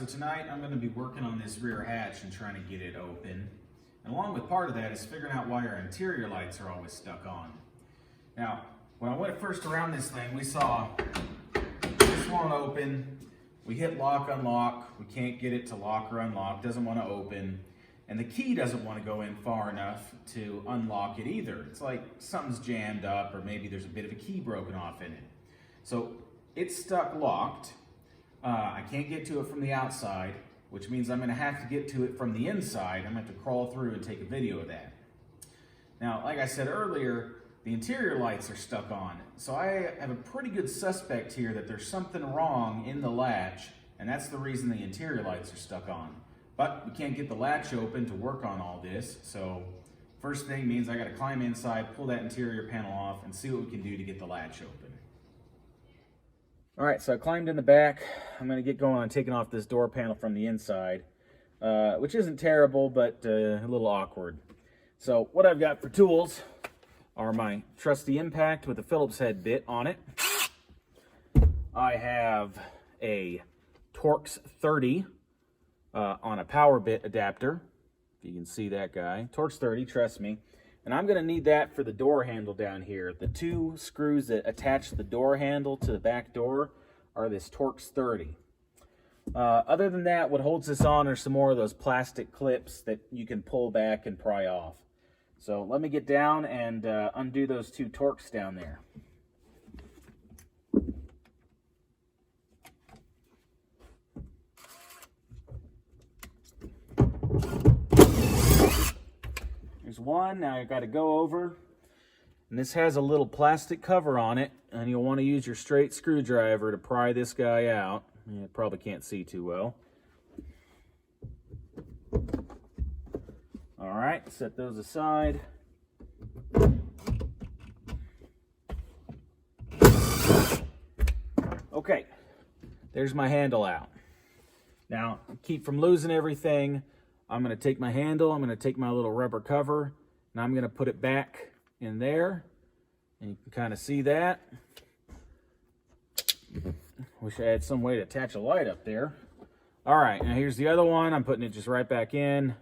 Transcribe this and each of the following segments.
so tonight I'm going to be working on this rear hatch and trying to get it open. And along with part of that is figuring out why our interior lights are always stuck on. Now, when I went first around this thing, we saw this won't open. We hit lock, unlock. We can't get it to lock or unlock. Doesn't want to open. And the key doesn't want to go in far enough to unlock it either. It's like something's jammed up, or maybe there's a bit of a key broken off in it. So it's stuck locked. I can't get to it from the outside, which means I'm going to have to get to it from the inside. I'm going to have to crawl through and take a video of that. Now, like I said earlier, the interior lights are stuck on. So I have a pretty good suspect here that there's something wrong in the latch, and that's the reason the interior lights are stuck on. But we can't get the latch open to work on all this, so first thing means I got to climb inside, pull that interior panel off, and see what we can do to get the latch open. All right, so I climbed in the back. I'm going to get going on taking off this door panel from the inside, which isn't terrible, but a little awkward. So what I've got for tools are my trusty impact with a Phillips head bit on it. I have a Torx 30 on a power bit adapter. If you can see that guy. Torx 30, trust me. And I'm going to need that for the door handle down here. The two screws that attach the door handle to the back door are this Torx 30. Other than that, what holds this on are some more of those plastic clips that you can pull back and pry off. So let me get down and undo those two Torx down there. There's one. Now I've got to go over, and this has a little plastic cover on it, and you'll want to use your straight screwdriver to pry this guy out. You probably can't see too well. All right, set those aside. Okay, there's my handle out. Now, keep from losing everything, I'm going to take my handle, I'm going to take my little rubber cover, and I'm going to put it back in there. And you can kind of see that. Wish I had some way to attach a light up there. All right, now here's the other one. I'm putting it just right back in.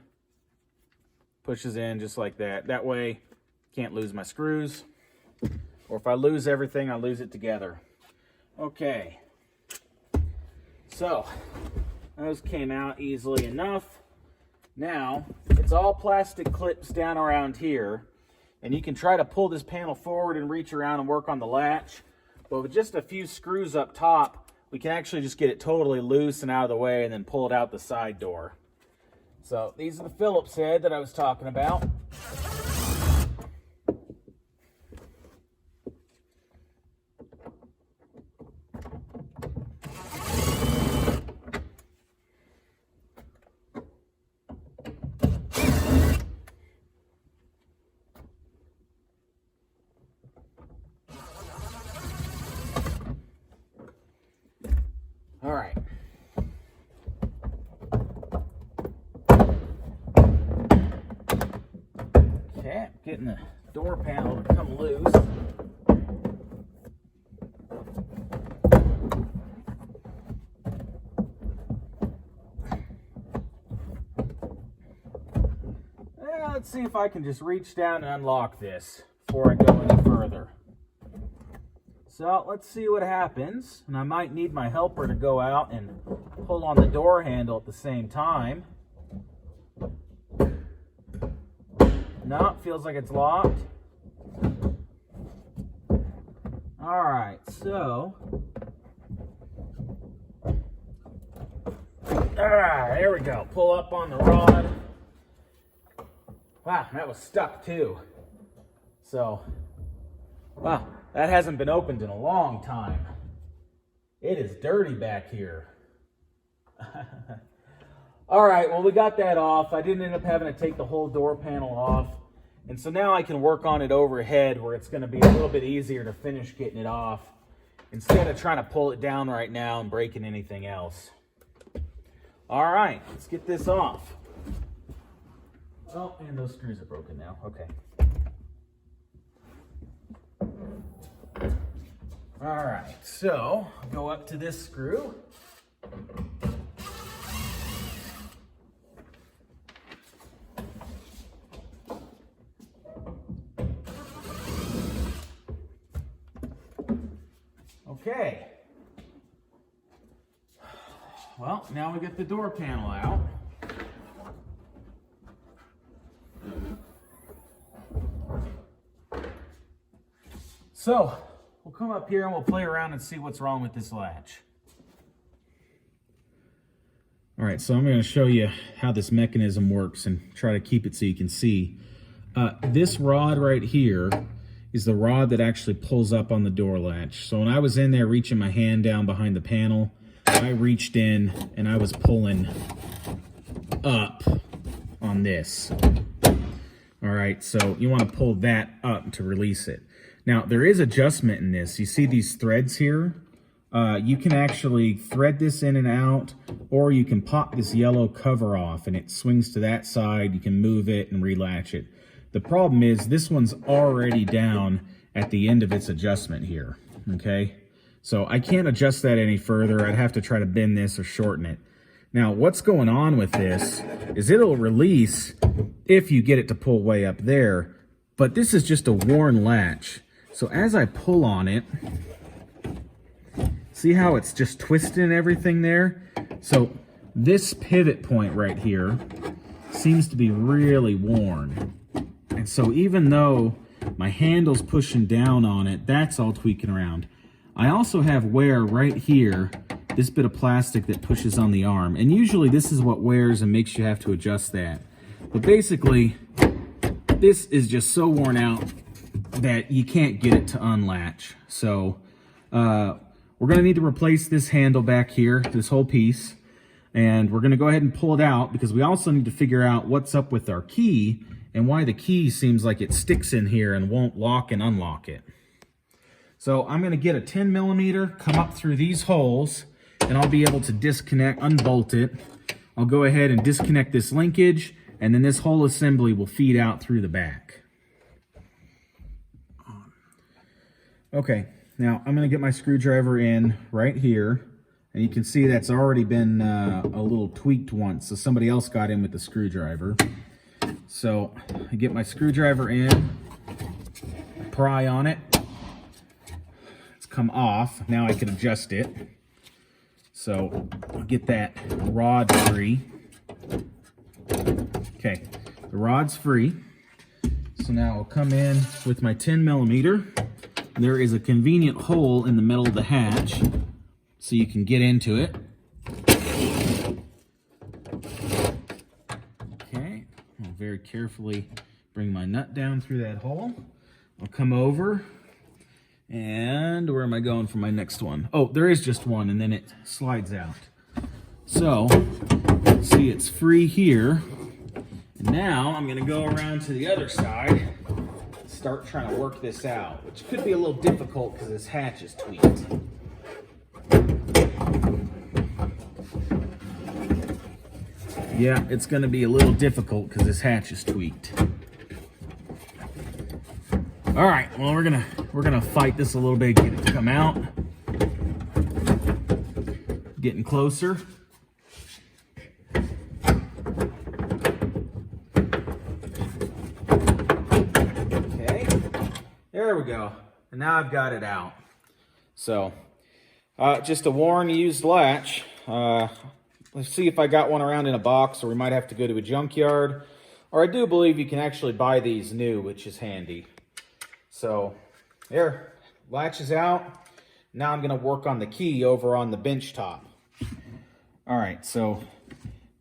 Pushes in just like that. That way, can't lose my screws. Or if I lose everything, I lose it together. Okay. So, those came out easily enough. Now, it's all plastic clips down around here, and you can try to pull this panel forward and reach around and work on the latch, but with just a few screws up top, we can actually just get it totally loose and out of the way and then pull it out the side door. So these are the Phillips head that I was talking about. All right. Okay, getting the door panel to come loose. Let's see if I can just reach down and unlock this before I go any further. So let's see what happens, and I might need my helper to go out and pull on the door handle at the same time. No, it feels like it's locked. All right, so. All right, there we go. Pull up on the rod. Wow, that was stuck too. So, wow, that hasn't been opened in a long time. It is dirty back here. All right, well, we got that off. I didn't end up having to take the whole door panel off. And so now I can work on it overhead where it's going to be a little bit easier to finish getting it off instead of trying to pull it down right now and breaking anything else. All right, let's get this off. Oh, and those screws are broken now. Okay. All right, so go up to this screw. Okay. Well, now we get the door panel out. So, we'll come up here and we'll play around and see what's wrong with this latch. All right, so I'm going to show you how this mechanism works and try to keep it so you can see. This rod right here is the rod that actually pulls up on the door latch. So when I was in there reaching my hand down behind the panel, I reached in and I was pulling up on this. All right, so you want to pull that up to release it. Now, there is adjustment in this. You see these threads here? You can actually thread this in and out, or you can pop this yellow cover off and it swings to that side. You can move it and relatch it. The problem is this one's already down at the end of its adjustment here, okay? So I can't adjust that any further. I'd have to try to bend this or shorten it. Now, what's going on with this is it'll release if you get it to pull way up there, but this is just a worn latch. So as I pull on it, see how it's just twisting everything there? So this pivot point right here seems to be really worn. And so even though my handle's pushing down on it, that's all tweaking around. I also have wear right here, this bit of plastic that pushes on the arm. And usually this is what wears and makes you have to adjust that. But basically, this is just so worn out that you can't get it to unlatch. So we're going to need to replace this handle back here, this whole piece. And we're going to go ahead and pull it out because we also need to figure out what's up with our key and why the key seems like it sticks in here and won't lock and unlock it. So I'm going to get a 10 millimeter, come up through these holes, and I'll be able to disconnect, unbolt it. I'll go ahead and disconnect this linkage, and then this whole assembly will feed out through the back. Okay, now I'm going to get my screwdriver in right here, and you can see that's already been a little tweaked once, so somebody else got in with the screwdriver. So I get my screwdriver in, pry on it, it's come off, now I can adjust it. So I'll get that rod free. Okay, the rod's free. So now I'll come in with my 10 millimeter. There is a convenient hole in the middle of the hatch so you can get into it. Okay, I'll very carefully bring my nut down through that hole. I'll come over, and where am I going for my next one? Oh, there is just one, and then it slides out. So, see, it's free here. And now I'm gonna go around to the other side, start trying to work this out, which could be a little difficult because this hatch is tweaked. Yeah, it's going to be a little difficult because this hatch is tweaked. All right, well, we're gonna fight this a little bit, get it to come out. Getting closer. Okay, there we go. And now I've got it out. So, just a worn, used latch. Let's see if I got one around in a box, or we might have to go to a junkyard. Or I do believe you can actually buy these new, which is handy. So, there, latch is out. Now I'm going to work on the key over on the bench top. All right, so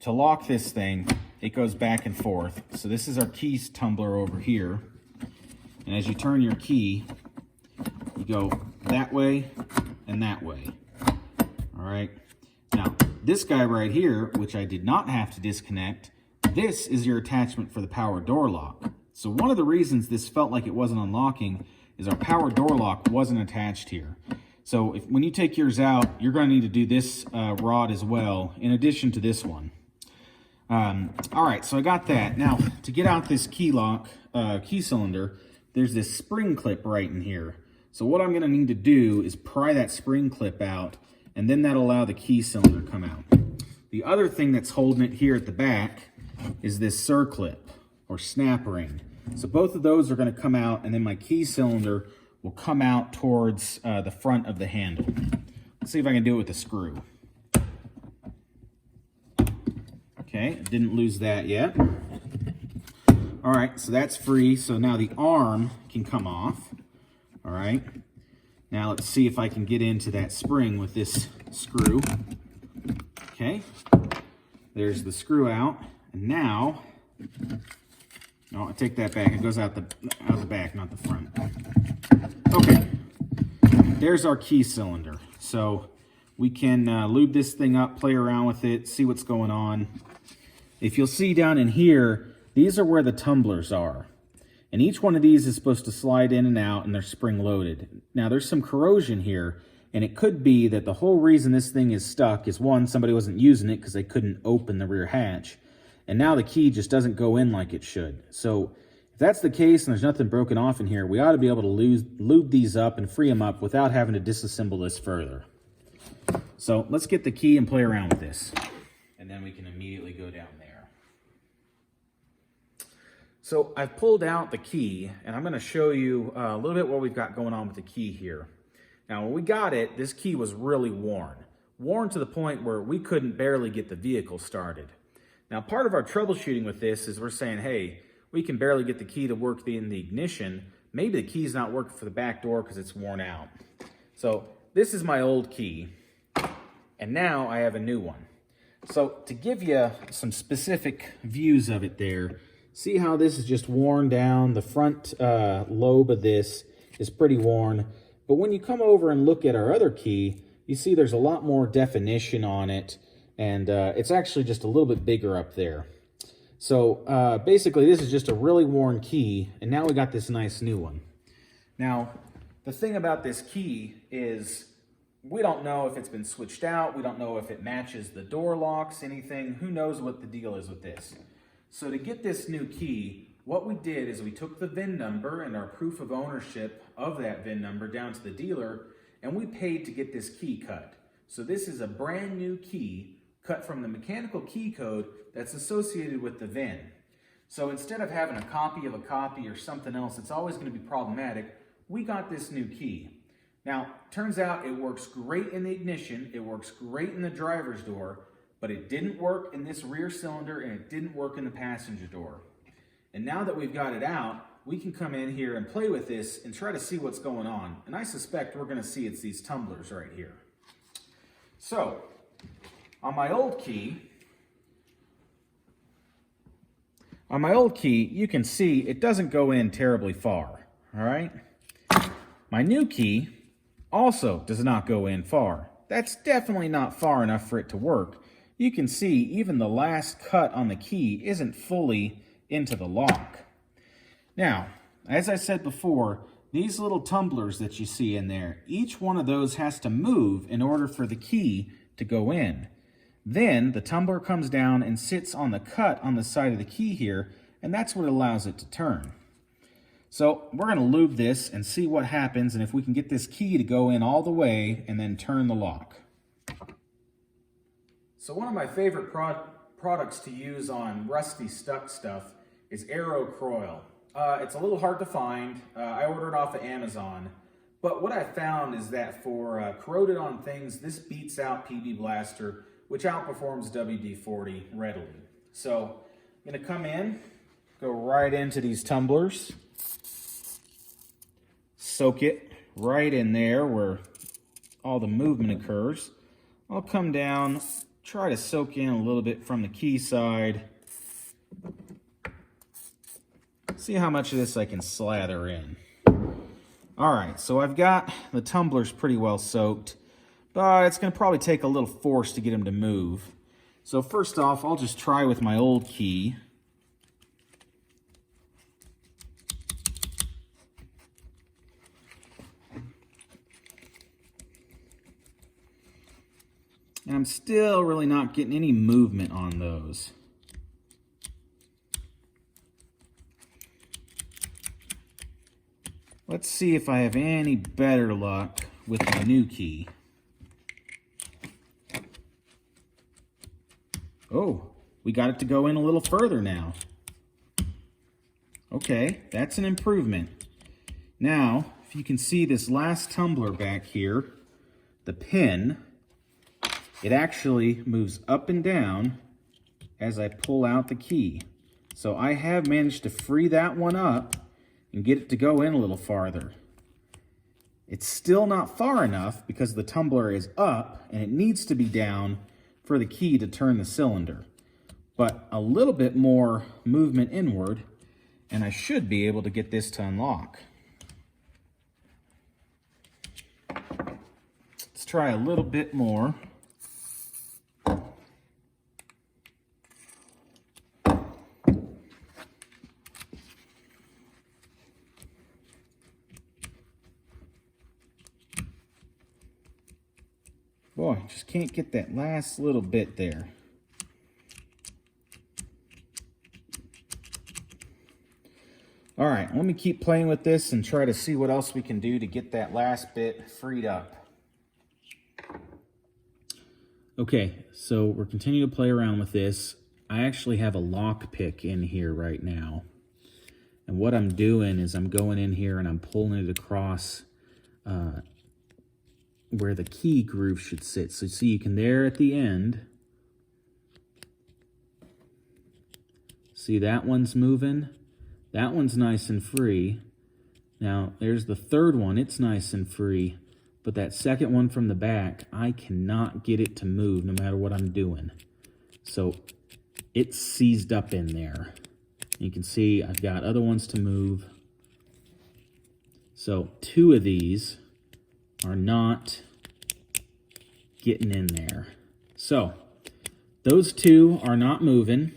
to lock this thing, it goes back and forth. So this is our keys tumbler over here. And as you turn your key, you go that way and that way. All right. Now, this guy right here, which I did not have to disconnect, this is your attachment for the power door lock. So one of the reasons this felt like it wasn't unlocking is our power door lock wasn't attached here. So when you take yours out, you're going to need to do this rod as well, in addition to this one. All right, so I got that. Now, to get out this key lock, key cylinder, there's this spring clip right in here. So what I'm going to need to do is pry that spring clip out, and then that'll allow the key cylinder to come out. The other thing that's holding it here at the back is this circlip or snap ring. So both of those are going to come out, and then my key cylinder will come out towards the front of the handle. Let's see if I can do it with a screw. Okay, didn't lose that yet. All right, so that's free. So now the arm can come off. All right, now let's see if I can get into that spring with this screw. Okay, there's the screw out. And now, no, I take that back. It goes out the back, not the front. Okay, there's our key cylinder. So we can lube this thing up, play around with it, see what's going on. If you'll see down in here, these are where the tumblers are. And each one of these is supposed to slide in and out, and they're spring-loaded. Now, there's some corrosion here, and it could be that the whole reason this thing is stuck is, one, somebody wasn't using it because they couldn't open the rear hatch. And now the key just doesn't go in like it should. So if that's the case and there's nothing broken off in here, we ought to be able to lube these up and free them up without having to disassemble this further. So let's get the key and play around with this. And then we can immediately go down there. So I've pulled out the key, and I'm going to show you a little bit what we've got going on with the key here. Now, when we got it, this key was really worn. Worn to the point where we couldn't barely get the vehicle started. Now, part of our troubleshooting with this is we're saying, hey, we can barely get the key to work in the ignition. Maybe the key's not working for the back door because it's worn out. So this is my old key, and now I have a new one. So to give you some specific views of it there, see how this is just worn down? The front lobe of this is pretty worn. But when you come over and look at our other key, you see there's a lot more definition on it. And it's actually just a little bit bigger up there. So basically, this is just a really worn key. And now we got this nice new one. Now, the thing about this key is we don't know if it's been switched out. We don't know if it matches the door locks, anything. Who knows what the deal is with this? So to get this new key, what we did is we took the VIN number and our proof of ownership of that VIN number down to the dealer, and we paid to get this key cut. So this is a brand new key cut from the mechanical key code that's associated with the VIN. So instead of having a copy of a copy or something else, it's always going to be problematic. We got this new key. Now, turns out it works great in the ignition, it works great in the driver's door, but it didn't work in this rear cylinder and it didn't work in the passenger door. And now that we've got it out, we can come in here and play with this and try to see what's going on. And I suspect we're going to see it's these tumblers right here. So, on my old key, you can see it doesn't go in terribly far, all right? My new key also does not go in far. That's definitely not far enough for it to work. You can see even the last cut on the key isn't fully into the lock. Now, as I said before, these little tumblers that you see in there, each one of those has to move in order for the key to go in. Then the tumbler comes down and sits on the cut on the side of the key here, and that's what allows it to turn. So we're going to lube this and see what happens and if we can get this key to go in all the way and then turn the lock. So one of my favorite products to use on rusty stuck stuff is Kroil. It's a little hard to find. I ordered off of Amazon. But what I found is that for corroded on things, this beats out PB Blaster, which outperforms WD-40 readily. So I'm going to come in, go right into these tumblers, soak it right in there where all the movement occurs. I'll come down, try to soak in a little bit from the key side. See how much of this I can slather in. All right, so I've got the tumblers pretty well soaked, but it's going to probably take a little force to get them to move. So first off, I'll just try with my old key. And I'm still really not getting any movement on those. Let's see if I have any better luck with my new key. Oh, we got it to go in a little further now. Okay, that's an improvement. Now, if you can see this last tumbler back here, the pin, it actually moves up and down as I pull out the key. So I have managed to free that one up and get it to go in a little farther. It's still not far enough because the tumbler is up and it needs to be down for the key to turn the cylinder. But a little bit more movement inward and I should be able to get this to unlock. Let's try a little bit more. Boy, just can't get that last little bit there. All right, let me keep playing with this and try to see what else we can do to get that last bit freed up. Okay, so we're continuing to play around with this. I actually have a lock pick in here right now. And what I'm doing is I'm going in here and I'm pulling it across where the key groove should sit. So see, you can there at the end. See, that one's moving. That one's nice and free. Now, there's the third one. It's nice and free. But that second one from the back, I cannot get it to move no matter what I'm doing. So it's seized up in there. You can see I've got other ones to move. So 2 of these are not getting in there. So those 2 are not moving.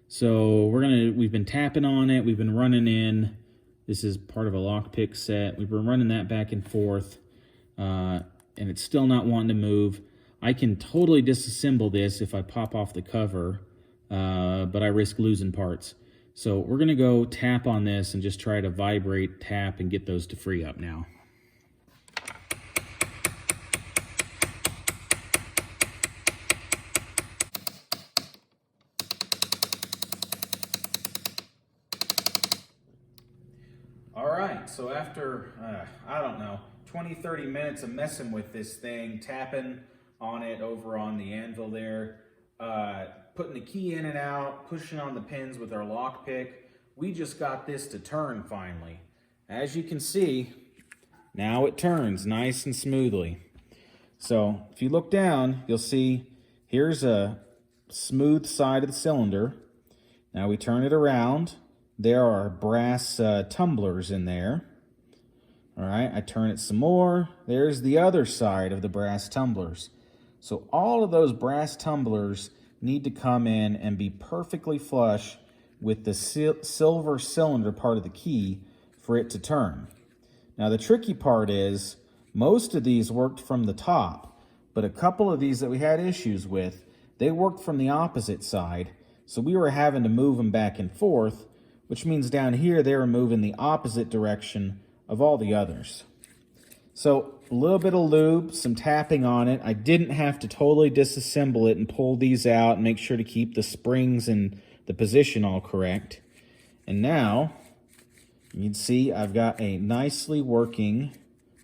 So we've been tapping on it. We've been running in. This is part of a lockpick set. We've been running that back and forth. And it's still not wanting to move. I can totally disassemble this if I pop off the cover, but I risk losing parts. So we're going to go tap on this and just try to vibrate, tap, and get those to free up now. All right, so after, I don't know, 20-30 minutes of messing with this thing, tapping on it over on the anvil there, putting the key in and out, pushing on the pins with our lock pick, we just got this to turn finally. As you can see, now it turns nice and smoothly. So if you look down, you'll see here's a smooth side of the cylinder. Now we turn it around. There are brass tumblers in there. All right, I turn it some more. There's the other side of the brass tumblers. So all of those brass tumblers need to come in and be perfectly flush with the silver cylinder part of the key for it to turn. Now the tricky part is most of these worked from the top, but a couple of these that we had issues with, they worked from the opposite side. So we were having to move them back and forth, which means down here they were moving the opposite direction of all the others. So a little bit of lube, some tapping on it. I didn't have to totally disassemble it and pull these out and make sure to keep the springs and the position all correct. And now you can see I've got a nicely working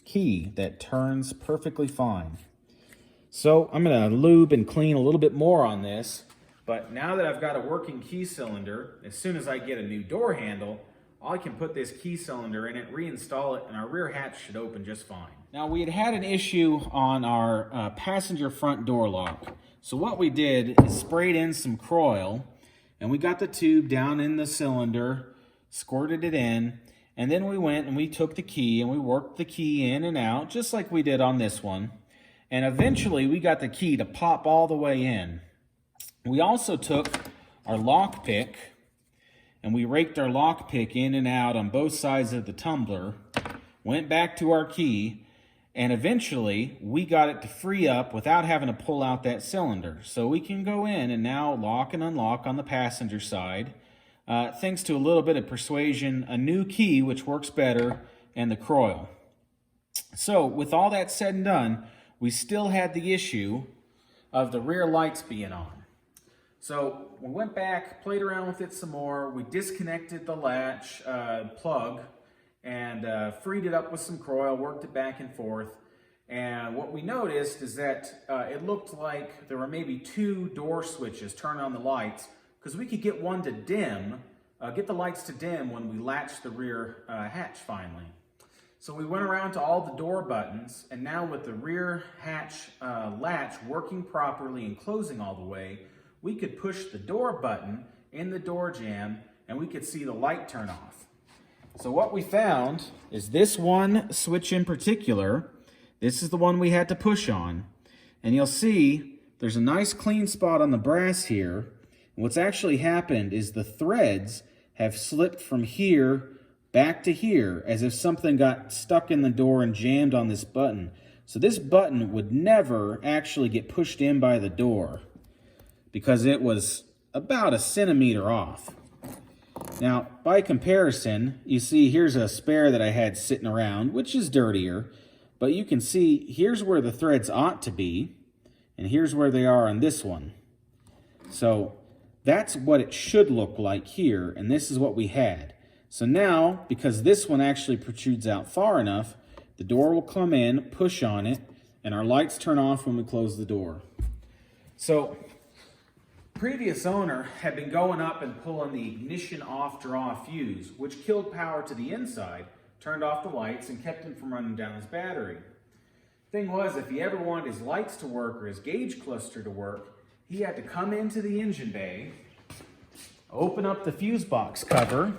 key that turns perfectly fine. So I'm going to lube and clean a little bit more on this. But now that I've got a working key cylinder, as soon as I get a new door handle, I can put this key cylinder in it, reinstall it, and our rear hatch should open just fine. Now, we had an issue on our passenger front door lock. So what we did is sprayed in some Kroil, and we got the tube down in the cylinder, squirted it in, and then we went and we took the key and we worked the key in and out, just like we did on this one. And eventually, we got the key to pop all the way in. We also took our lock pick, and we raked our lock pick in and out on both sides of the tumbler, went back to our key, and eventually we got it to free up without having to pull out that cylinder. So we can go in and now lock and unlock on the passenger side, thanks to a little bit of persuasion, a new key which works better, and the Kroil. So with all that said and done, we still had the issue of the rear lights being on. So we went back, played around with it some more. We disconnected the latch plug, and freed it up with some Kroil, worked it back and forth. And what we noticed is that it looked like there were maybe 2 door switches turning on the lights, because we could get one to dim, get the lights to dim when we latched the rear hatch finally. So we went around to all the door buttons, and now with the rear hatch latch working properly and closing all the way, we could push the door button in the door jamb and we could see the light turn off. So what we found is this one switch in particular. This is the one we had to push on, and you'll see there's a nice clean spot on the brass here. And what's actually happened is the threads have slipped from here back to here as if something got stuck in the door and jammed on this button. So this button would never actually get pushed in by the door because it was about a centimeter off. Now, by comparison, you see here's a spare that I had sitting around, which is dirtier. But you can see here's where the threads ought to be, and here's where they are on this one. So that's what it should look like here, and this is what we had. So now, because this one actually protrudes out far enough, the door will come in, push on it, and our lights turn off when we close the door. So previous owner had been going up and pulling the ignition off draw fuse, which killed power to the inside, turned off the lights, and kept him from running down his battery. Thing was, if he ever wanted his lights to work or his gauge cluster to work, he had to come into the engine bay, open up the fuse box cover,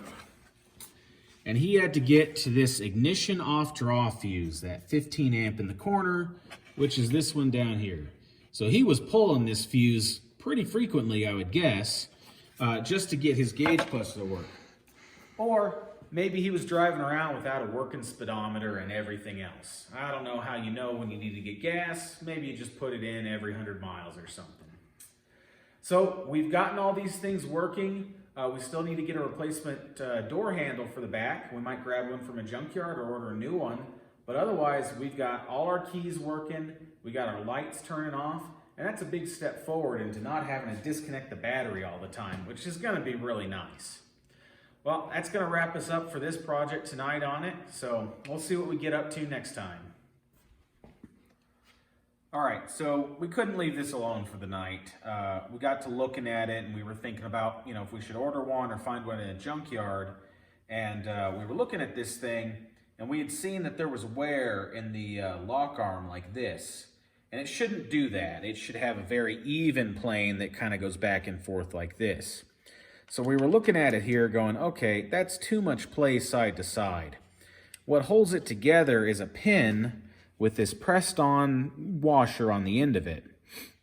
and he had to get to this ignition off draw fuse, that 15 amp in the corner, which is this one down here. So he was pulling this fuse pretty frequently, I would guess, just to get his gauge cluster to work. Or maybe he was driving around without a working speedometer and everything else. I don't know how you know when you need to get gas. Maybe you just put it in every 100 miles or something. So we've gotten all these things working. We still need to get a replacement door handle for the back. We might grab one from a junkyard or order a new one. But otherwise, we've got all our keys working. We got our lights turning off. And that's a big step forward into not having to disconnect the battery all the time, which is going to be really nice. Well, that's going to wrap us up for this project tonight on it, so we'll see what we get up to next time. All right, so we couldn't leave this alone for the night. We got to looking at it, and we were thinking about, if we should order one or find one in a junkyard. And we were looking at this thing, and we had seen that there was wear in the lock arm like this. And it shouldn't do that. It should have a very even plane that kind of goes back and forth like this. So we were looking at it here going, okay, that's too much play side to side. What holds it together is a pin with this pressed on washer on the end of it.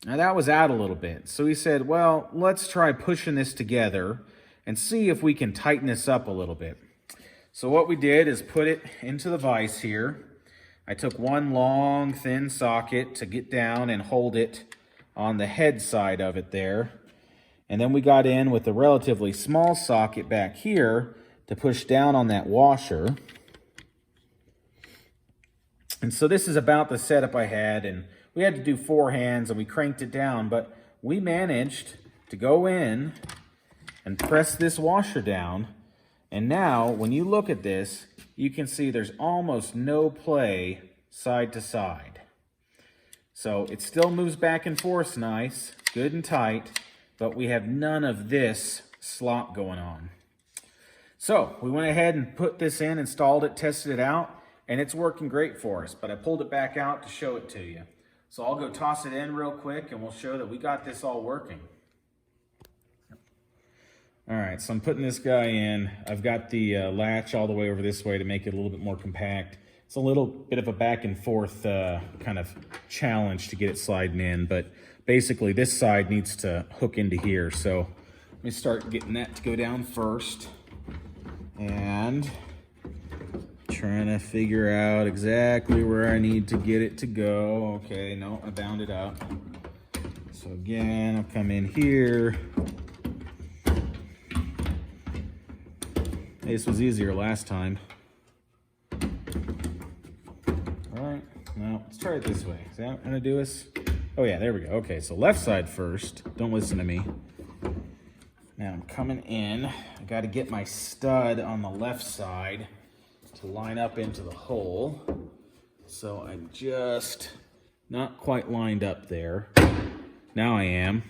Now that was out a little bit. So he said, well, let's try pushing this together and see if we can tighten this up a little bit. So what we did is put it into the vise here. I took one long thin socket to get down and hold it on the head side of it there. And then we got in with a relatively small socket back here to push down on that washer. And so this is about the setup I had, and we had to do 4 hands and we cranked it down, but we managed to go in and press this washer down. And now when you look at this, you can see there's almost no play side to side. So it still moves back and forth nice, good and tight, but we have none of this slop going on. So we went ahead and put this in, installed it, tested it out, and it's working great for us, but I pulled it back out to show it to you. So I'll go toss it in real quick and we'll show that we got this all working. All right, so I'm putting this guy in. I've got the latch all the way over this way to make it a little bit more compact. It's a little bit of a back and forth kind of challenge to get it sliding in, but basically this side needs to hook into here. So let me start getting that to go down first and trying to figure out exactly where I need to get it to go. Okay, no, I bound it up. So again, I'll come in here. This was easier last time. All right, now let's try it this way. Is that gonna do us? Oh yeah, there we go. Okay, so left side first. Don't listen to me. Now I'm coming in. I gotta get my stud on the left side. to line up into the hole. So I'm just not quite lined up there. Now I am.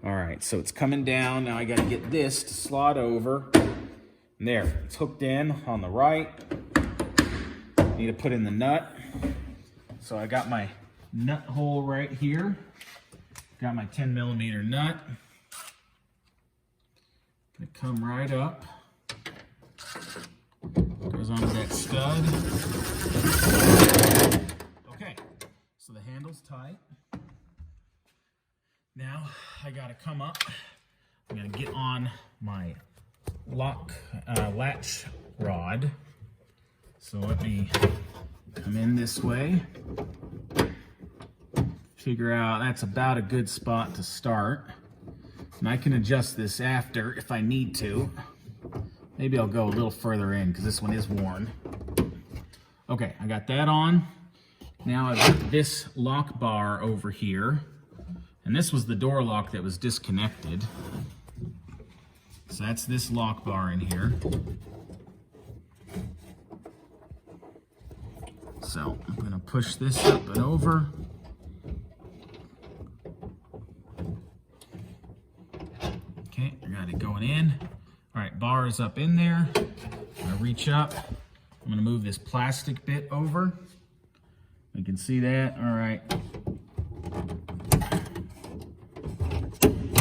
All right, so it's coming down. Now I got to get this to slot over. And there, it's hooked in on the right. Need to put in the nut. So I got my nut hole right here. Got my 10mm nut. Gonna come right up. Goes onto that stud. Okay, so the handle's tight. Now I gotta come up. I'm gonna get on my latch rod. So let me come in this way. Figure out that's about a good spot to start. And I can adjust this after if I need to. Maybe I'll go a little further in because this one is worn. Okay, I got that on. Now I've got this lock bar over here. And this was the door lock that was disconnected. So that's this lock bar in here. So I'm gonna push this up and over. Okay, I got it going in. All right, bar is up in there. I'm gonna reach up. I'm gonna move this plastic bit over. You can see that, all right.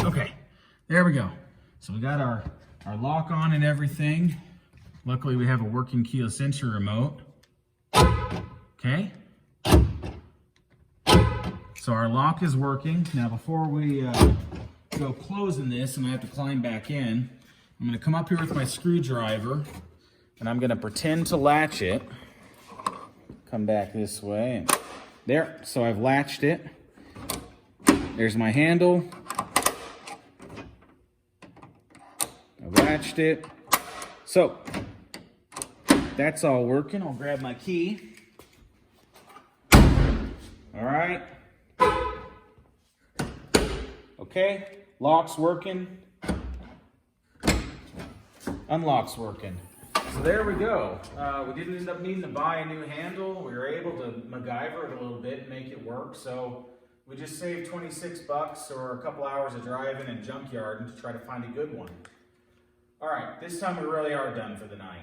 Okay, there we go. So we got our lock on and everything. Luckily we have a working keyless entry remote. Okay. So our lock is working. Now before we go closing this and I have to climb back in, I'm gonna come up here with my screwdriver and I'm gonna pretend to latch it. Come back this way and there, so I've latched it. There's my handle. I've latched it. So that's all working. I'll grab my key. All right. Okay, lock's working. Unlock's working. So there we go. We didn't end up needing to buy a new handle. We were able to MacGyver it a little bit and make it work. So we just saved 26 bucks or a couple hours of driving and junkyard to try to find a good one. All right, this time we really are done for the night.